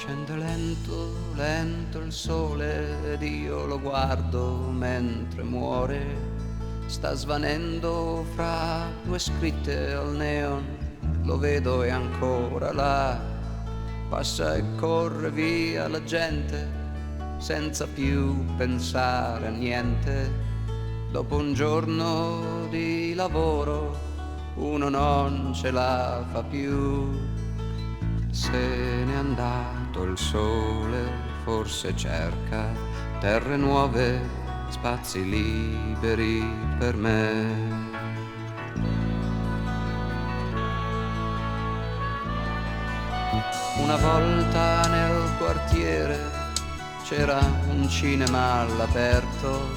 Scende lento, lento il sole ed io lo guardo mentre muore. Sta svanendo fra due scritte al neon, lo vedo e ancora là. Passa e corre via la gente senza più pensare a niente. Dopo un giorno di lavoro uno non ce la fa più. Se n'è andato il sole, forse cerca terre nuove, spazi liberi per me. Una volta nel quartiere c'era un cinema all'aperto.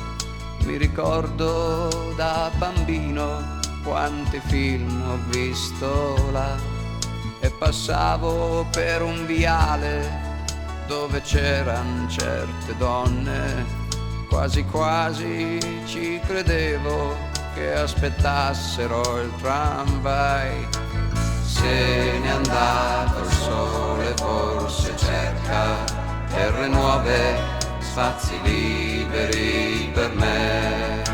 Mi ricordo da bambino quanti film ho visto là. E passavo per un viale dove c'eran certe donne, quasi quasi ci credevo che aspettassero il tramvai. Se n'è andato il sole, forse cerca terre nuove, spazi liberi per me.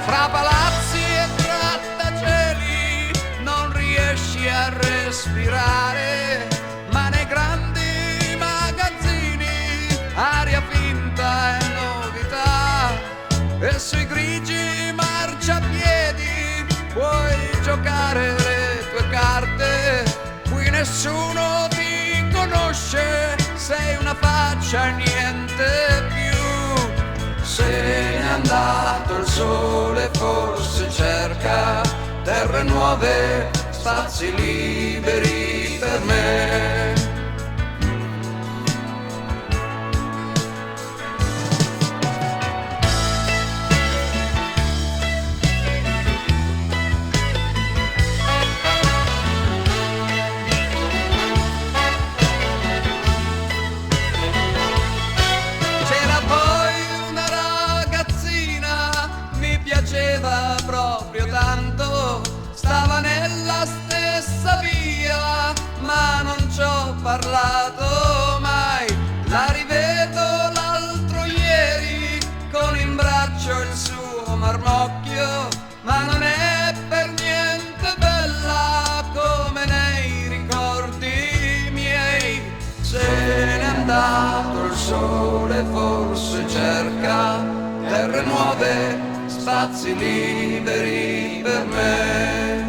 Fra palazzi e grattacieli non riesci a respirare, ma nei grandi magazzini aria finta e novità. E sui grigi marciapiedi puoi giocare le tue carte. Qui nessuno ti conosce, sei una faccia e niente più. Se n'è andato il sole, forse cerca terre nuove, spazi liberi per me. Piaceva proprio tanto, stava nella stessa via, ma non ci ho parlato mai. La rivedo l'altro ieri con in braccio il suo marmocchio, ma non è per niente bella come nei ricordi miei. Se n'è andato il sole, forse cerca terre nuove, spazi liberi per me.